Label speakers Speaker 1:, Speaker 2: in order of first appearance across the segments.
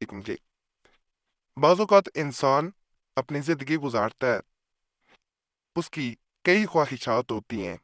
Speaker 1: علیکم جی۔ بعض اوقات انسان اپنی زندگی گزارتا ہے، اس کی کئی خواہشات ہوتی ہیں،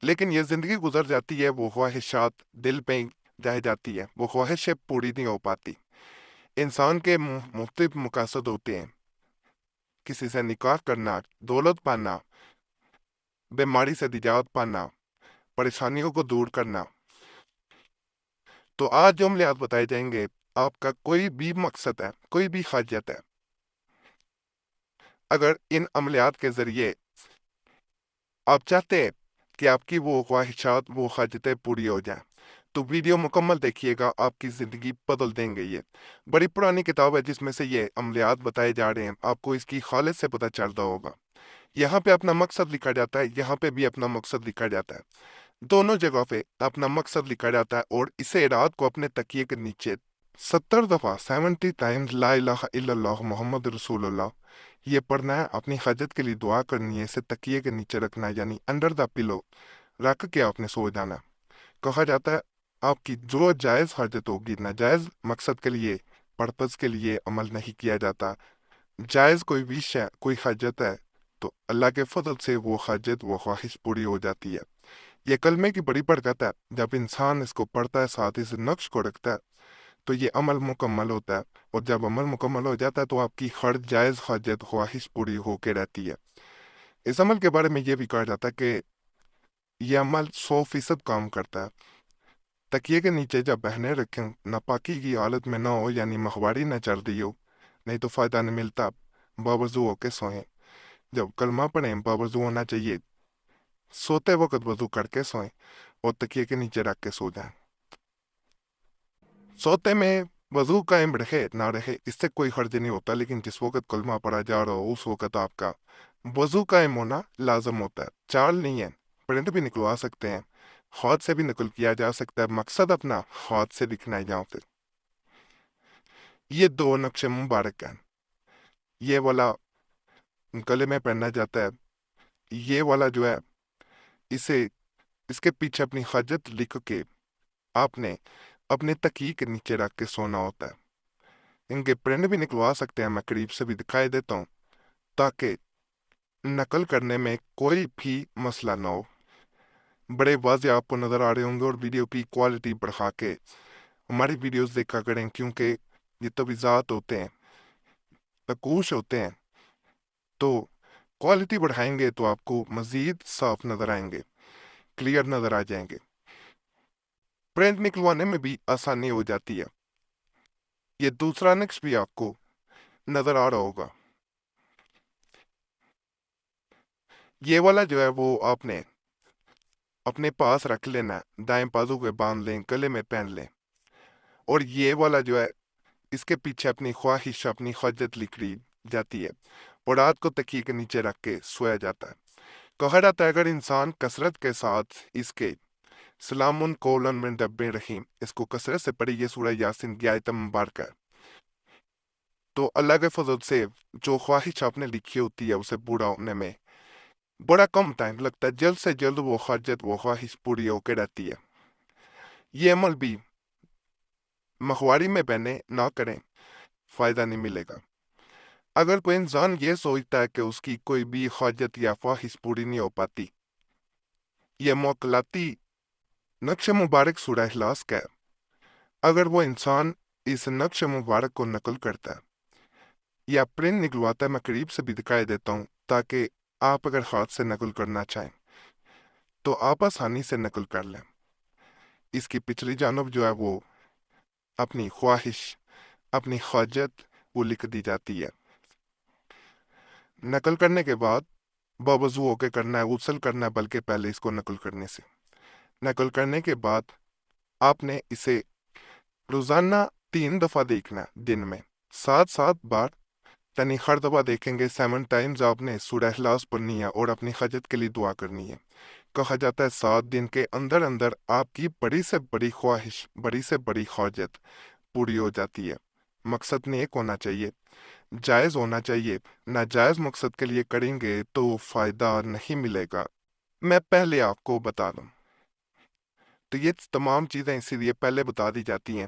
Speaker 1: لیکن یہ زندگی گزر جاتی ہے، وہ خواہشات دل پہ رہ جاتی ہے، وہ خواہشیں پوری نہیں ہو پاتی۔ انسان کے مختلف مقاصد ہوتے ہیں، کسی سے نکاح کرنا، دولت پانا، بیماری سے نجات پانا، پریشانیوں کو دور کرنا۔ تو آج جو عملیات بتائے جائیں گے، آپ کا کوئی بھی مقصد ہے، کوئی بھی حاجت ہے، اگر ان عملیات کے ذریعے آپ چاہتے ہیں کہ آپ کی وہ خواہشات، وہ حاجتیں پوری ہو جائیں، تو ویڈیو مکمل دیکھیے گا، آپ کی زندگی بدل دیں گے۔ یہ بڑی پرانی کتاب ہے جس میں سے یہ عملیات بتائے جا رہے ہیں، آپ کو اس کی خالص سے پتہ چلتا ہوگا۔ یہاں پہ اپنا مقصد لکھا جاتا ہے، یہاں پہ بھی اپنا مقصد لکھا جاتا ہے، دونوں جگہ پہ اپنا مقصد لکھا جاتا ہے، اور اسے رات کو اپنے تکیے کے نیچے 70 دفعہ 70 ٹائمز لا الہ الا اللہ محمد رسول اللہ یہ پڑھنا ہے، اپنی حاجت کے لیے دعا کرنی ہے، اسے تکیے کے نیچے رکھنا ہے، یعنی انڈر دا پلو رکھ کے آپ نے سو جانا ہے۔ کہا جاتا ہے آپ کی جو جائز حاجت ہوگی، ناجائز مقصد کے لیے، پرپز کے لیے عمل نہیں کیا جاتا۔ جائز کوئی وش ہے، کوئی حاجت ہے، تو اللہ کے فضل سے وہ حاجت، وہ خواہش پوری ہو جاتی ہے۔ یہ کلمے کی بڑی برکت ہے، جب انسان اس کو پڑھتا ہے، ساتھ اس نقش کو رکھتا ہے، تو یہ عمل مکمل ہوتا ہے، اور جب عمل مکمل ہو جاتا ہے تو آپ کی ہر جائز حاجت، خواہش پوری ہو کے رہتی ہے۔ اس عمل کے بارے میں یہ بھی کہا جاتا ہے کہ یہ عمل 100% کام کرتا ہے۔ تکیے کے نیچے جب بہنے رکھیں، ناپاکی کی حالت میں نہ ہو، یعنی ماہواری نہ چل رہی ہو، نہیں تو فائدہ نہیں ملتا۔ باوضو ہو کے سوئیں، جب کلمہ پڑھیں باوضو ہونا چاہیے، سوتے وقت وضو کر کے سوئیں، اور تکیے کے نیچے رکھ کے سو جائیں۔ سوتے میں وضو قائم رہے نہ رہے اس سے کوئی حرج نہیں ہوتا، لیکن جس وقت کلمہ پڑھا جا رہا ہو اس وقت آپ کا وضو قائم ہونا لازم ہوتا ہے۔ چال نہیں ہے، پرنٹ بھی نکلوا سکتے ہیں، ہاتھ سے بھی نقل کیا جا سکتا ہے، مقصد اپنا ہاتھ سے لکھنا ہے یہاں پہ۔ یہ دو نقش مبارک ہیں، یہ والا گلے میں پہنا جاتا ہے، یہ والا جو ہے اسے اس کے پیچھے اپنی حاجت لکھ کے آپ نے اپنے تکیے کے نیچے رکھ کے سونا ہوتا ہے۔ ان کے پرنٹ بھی نکلوا سکتے ہیں، میں قریب سے بھی دکھائی دیتا ہوں تاکہ نقل کرنے میں کوئی بھی مسئلہ نہ ہو۔ بڑے واضح آپ کو نظر آ رہے ہوں گے، اور ویڈیو کی کوالٹی بڑھا کے ہماری ویڈیوز دیکھا کریں، کیونکہ یہ توضیحات ہوتے ہیں، نقوش ہوتے ہیں، تو کوالٹی بڑھائیں گے تو آپ کو مزید صاف نظر آئیں گے، کلیئر نظر آ جائیں گے، پرنٹ نکلوانے میں بھی آسانی ہو جاتی ہے۔ یہ دوسرا نقش بھی آپ کو نظر آ رہا ہوگا، یہ والا جو ہے وہ آپ نے اپنے پاس رکھ لینا ہے، دائیں بازو کے باندھ لیں، گلے میں پہن لیں، اور یہ والا جو ہے اس کے پیچھے اپنی خواہش، اپنی حاجت لکھی جاتی ہے، اور رات کو تکیے کے نیچے رکھ کے سویا جاتا ہے۔ کہا جاتا ہے اگر انسان کثرت کے ساتھ اس کے سلام قولاً من رب رحیم اس کو کثرت سے پڑھی، یہ سورہ یاسین کی آیت مبارکہ ہے، تو اللہ کے فضل سے جو خواہش آپ نے لکھی ہوتی ہے اسے پورا ہونے میں بڑا کم ٹائم لگتا ہے، جلد سے جلد وہ حاجت، وہ خواہش پوری ہو کے رہتی ہے۔ یہ عمل بھی مخواری میں بہنے نہ کریں، فائدہ نہیں ملے گا۔ اگر کوئی انسان یہ سوچتا ہے کہ اس کی کوئی بھی حاجت یا خواہش پوری نہیں ہو پاتی، یہ موکلاتی نقش مبارک سورہ اخلاص کا ہے، اگر وہ انسان اس نقش مبارک کو نقل کرتا ہے یا پرنٹ نکلواتا ہے، میں قریب سے بھی دکھائی دیتا ہوں تاکہ آپ اگر ہاتھ سے نقل کرنا چاہیں تو آپ آسانی سے نقل کر لیں۔ اس کی پچھلی جانب جو ہے وہ اپنی خواہش، اپنی حاجت وہ لکھ دی جاتی ہے۔ نقل کرنے کے بعد باوضو ہو کے کرنا ہے، غسل کرنا ہے، بلکہ پہلے اس کو نقل کرنے سے، نقل کرنے کے بعد آپ نے اسے روزانہ 3 دفعہ دیکھنا ہے، دن میں 7 بار، یعنی ہر دفعہ دیکھیں گے 7 ٹائمز آپ نے سورہ اخلاص پڑھنی ہے اور اپنی حاجت کے لیے دعا کرنی ہے۔ کہا جاتا ہے 7 دن کے اندر اندر آپ کی بڑی سے بڑی خواہش، بڑی سے بڑی حاجت پوری ہو جاتی ہے۔ مقصد نیک ہونا چاہیے، جائز ہونا چاہیے، ناجائز مقصد کے لیے کریں گے تو فائدہ نہیں ملے گا۔ میں پہلے آپ کو بتا دوں، تو یہ تمام چیزیں اسی لیے پہلے بتا دی جاتی ہیں